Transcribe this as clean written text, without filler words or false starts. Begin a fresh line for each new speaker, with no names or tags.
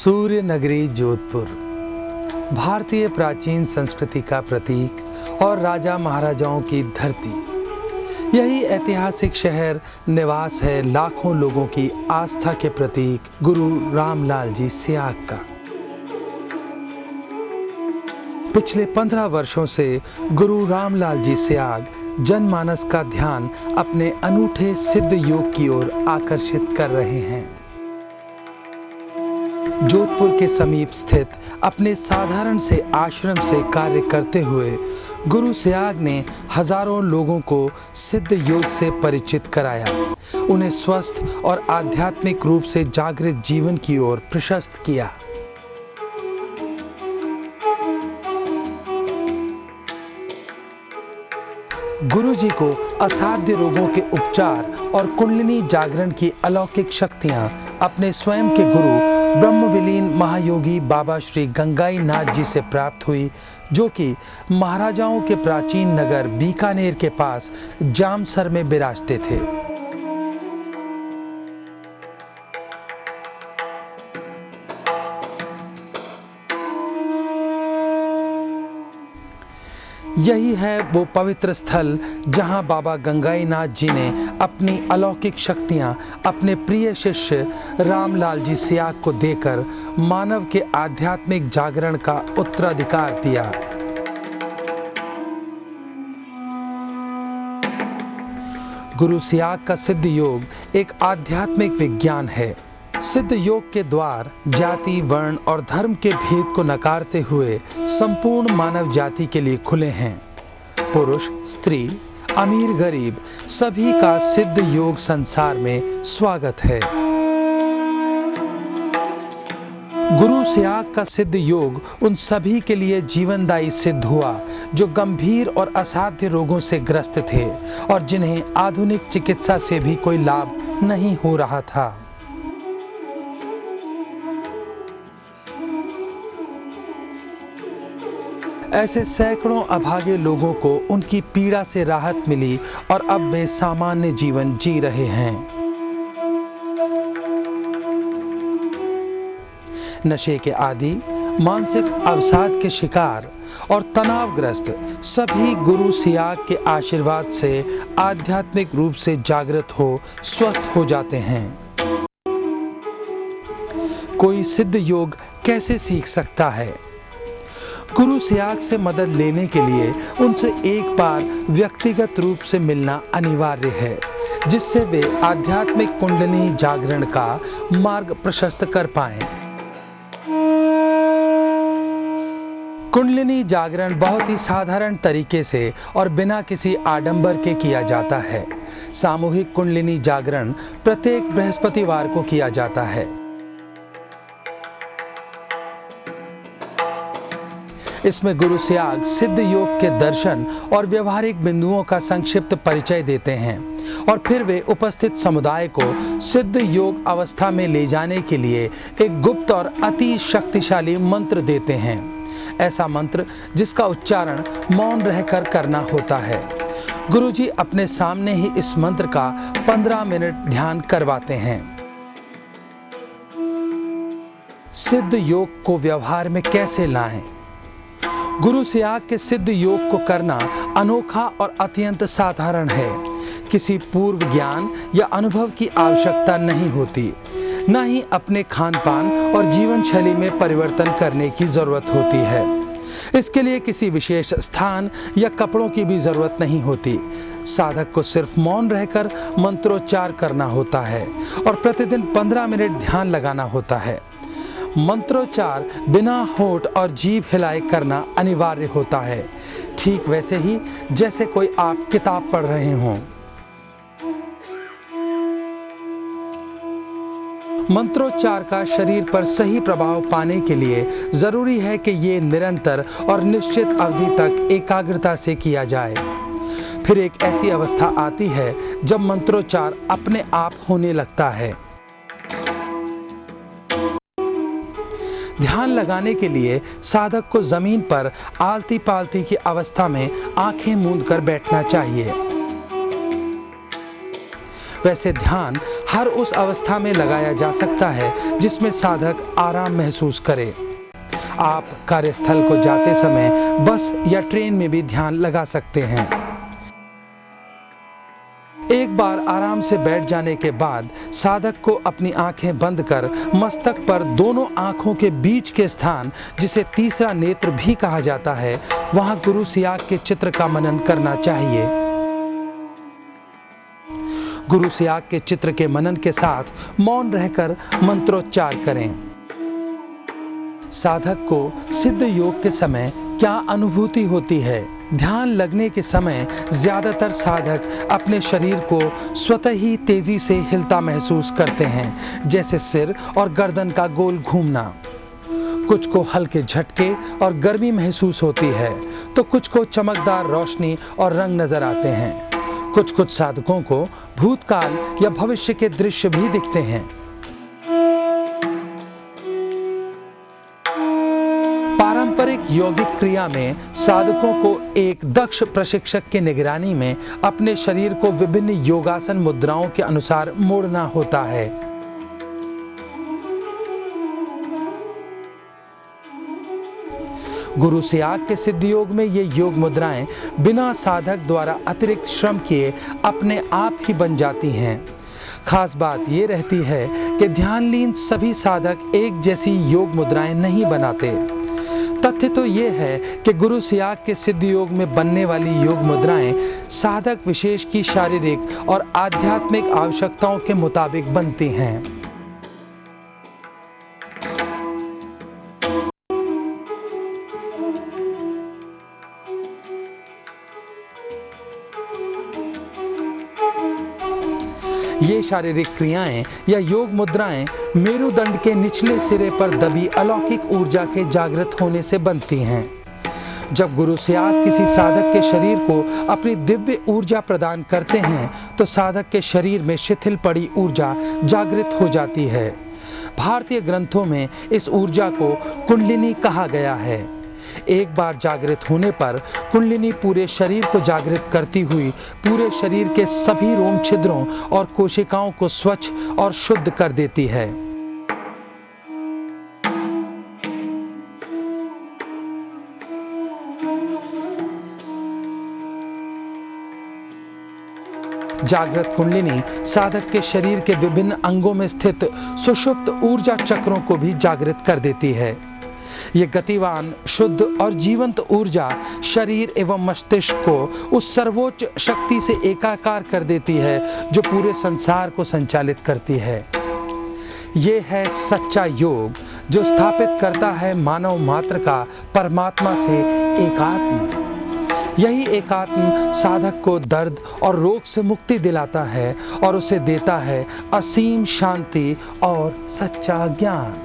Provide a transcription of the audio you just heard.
सूर्य नगरी जोधपुर भारतीय प्राचीन संस्कृति का प्रतीक और राजा महाराजाओं की धरती। यही ऐतिहासिक शहर निवास है लाखों लोगों की आस्था के प्रतीक गुरु रामलाल जी सियाग का। पिछले 15 वर्षों से गुरु रामलाल जी सियाग जनमानस का ध्यान अपने अनूठे सिद्ध योग की ओर आकर्षित कर रहे हैं। जोधपुर के समीप स्थित अपने साधारण से आश्रम से कार्य करते हुए गुरु सियाग ने हजारों लोगों को सिद्ध योग से परिचित कराया, उन्हें स्वस्थ और आध्यात्मिक रूप से जागृत जीवन की ओर प्रशस्त किया। गुरु जी को असाध्य रोगों के उपचार और कुंडलिनी जागरण की अलौकिक शक्तियां अपने स्वयं के गुरु ब्रह्मविलीन महायोगी बाबा श्री गंगाई नाथ जी से प्राप्त हुई, जो कि महाराजाओं के प्राचीन नगर बीकानेर के पास जामसर में विराजते थे। यही है वो पवित्र स्थल जहां बाबा गंगाई नाथ जी ने अपनी अलौकिक शक्तियां अपने प्रिय शिष्य रामलाल जी सियाग को देकर मानव के आध्यात्मिक जागरण का उत्तराधिकार दिया। गुरु सियाग का सिद्ध योग एक आध्यात्मिक विज्ञान है। सिद्ध योग के द्वार जाति, वर्ण और धर्म के भेद को नकारते हुए संपूर्ण मानव जाति के लिए खुले हैं। पुरुष, स्त्री, अमीर, गरीब सभी का सिद्ध योग संसार में स्वागत है। गुरु सियाग का सिद्ध योग उन सभी के लिए जीवनदायी सिद्ध हुआ जो गंभीर और असाध्य रोगों से ग्रस्त थे और जिन्हें आधुनिक चिकित्सा से भी कोई लाभ नहीं हो रहा था। ऐसे सैकड़ों अभागे लोगों को उनकी पीड़ा से राहत मिली और अब वे सामान्य जीवन जी रहे हैं। नशे के आदी, मानसिक अवसाद के शिकार और तनावग्रस्त सभी गुरु सियाग के आशीर्वाद से आध्यात्मिक रूप से जागृत हो स्वस्थ हो जाते हैं। कोई सिद्ध योग कैसे सीख सकता है? गुरु सियाग से मदद लेने के लिए उनसे एक बार व्यक्तिगत रूप से मिलना अनिवार्य है, जिससे वे आध्यात्मिक कुंडलिनी जागरण का मार्ग प्रशस्त कर पाएं। कुंडलिनी जागरण बहुत ही साधारण तरीके से और बिना किसी आडंबर के किया जाता है। सामूहिक कुंडलिनी जागरण प्रत्येक बृहस्पतिवार को किया जाता है। इसमें गुरु सियाग सिद्ध योग के दर्शन और व्यवहारिक बिंदुओं का संक्षिप्त परिचय देते हैं और फिर वे उपस्थित समुदाय को सिद्ध योग अवस्था में ले जाने के लिए एक गुप्त और अति शक्तिशाली मंत्र देते हैं। ऐसा मंत्र जिसका उच्चारण मौन रहकर करना होता है। गुरुजी अपने सामने ही इस मंत्र का 15 मिनट ध्यान करवाते हैं। सिद्ध योग को व्यवहार में कैसे लाएं? गुरु सियाग के सिद्ध योग को करना अनोखा और अत्यंत साधारण है। किसी पूर्व ज्ञान या अनुभव की आवश्यकता नहीं होती, न ही अपने खान पान और जीवन शैली में परिवर्तन करने की जरूरत होती है। इसके लिए किसी विशेष स्थान या कपड़ों की भी जरूरत नहीं होती। साधक को सिर्फ मौन रहकर मंत्रोच्चार करना होता है और प्रतिदिन 15 मिनट ध्यान लगाना होता है। मंत्रोच्चार बिना होंठ और जीभ हिलाए करना अनिवार्य होता है, ठीक वैसे ही जैसे कोई आप किताब पढ़ रहे हों। मंत्रोच्चार का शरीर पर सही प्रभाव पाने के लिए जरूरी है कि ये निरंतर और निश्चित अवधि तक एकाग्रता से किया जाए। फिर एक ऐसी अवस्था आती है जब मंत्रोच्चार अपने आप होने लगता है। ध्यान लगाने के लिए साधक को जमीन पर आलती पालती की अवस्था में आंखें मूंद कर बैठना चाहिए। वैसे ध्यान हर उस अवस्था में लगाया जा सकता है जिसमें साधक आराम महसूस करे। आप कार्यस्थल को जाते समय बस या ट्रेन में भी ध्यान लगा सकते हैं। एक बार आराम से बैठ जाने के बाद साधक को अपनी आंखें बंद कर मस्तक पर दोनों आंखों के बीच के स्थान, जिसे तीसरा नेत्र भी कहा जाता है, वहां गुरु सियाग के चित्र का मनन करना चाहिए। गुरु सियाग के चित्र के मनन के साथ मौन रहकर मंत्रोच्चार करें। साधक को सिद्ध योग के समय क्या अनुभूति होती है? ध्यान लगने के समय ज्यादातर साधक अपने शरीर को स्वतः ही तेजी से हिलता महसूस करते हैं, जैसे सिर और गर्दन का गोल घूमना। कुछ को हल्के झटके और गर्मी महसूस होती है, तो कुछ को चमकदार रोशनी और रंग नजर आते हैं। कुछ साधकों को भूतकाल या भविष्य के दृश्य भी दिखते हैं। पारंपरिक यौगिक क्रिया में साधकों को एक दक्ष प्रशिक्षक की निगरानी में अपने शरीर को विभिन्न योगासन मुद्राओं के अनुसार मोड़ना होता है। गुरु सियाग के सिद्ध योग में ये योग मुद्राएं बिना साधक द्वारा अतिरिक्त श्रम किए अपने आप ही बन जाती हैं। खास बात ये रहती है कि ध्यानलीन सभी साधक एक जैसी योग मुद्राएं नहीं बनाते। तथ्य तो ये है कि गुरु सियाग के सिद्ध योग में बनने वाली योग मुद्राएं साधक विशेष की शारीरिक और आध्यात्मिक आवश्यकताओं के मुताबिक बनती हैं। ये शारीरिक क्रियाएं या योग मुद्राएं मेरुदंड के निचले सिरे पर दबी अलौकिक ऊर्जा के जागृत होने से बनती हैं। जब गुरु सियाग किसी साधक के शरीर को अपनी दिव्य ऊर्जा प्रदान करते हैं, तो साधक के शरीर में शिथिल पड़ी ऊर्जा जागृत हो जाती है। भारतीय ग्रंथों में इस ऊर्जा को कुंडलिनी कहा गया है। एक बार जागृत होने पर कुंडलिनी पूरे शरीर को जागृत करती हुई पूरे शरीर के सभी रोम छिद्रों और कोशिकाओं को स्वच्छ और शुद्ध कर देती है। जागृत कुंडलिनी साधक के शरीर के विभिन्न अंगों में स्थित सुषुप्त ऊर्जा चक्रों को भी जागृत कर देती है। ये गतिवान, शुद्ध और जीवंत ऊर्जा शरीर एवं मस्तिष्क को उस सर्वोच्च शक्ति से एकाकार कर देती है जो पूरे संसार को संचालित करती है। ये है सच्चा योग, जो स्थापित करता है मानव मात्र का परमात्मा से एकात्म। यही एकात्म साधक को दर्द और रोग से मुक्ति दिलाता है और उसे देता है असीम शांति और सच्चा ज्ञान।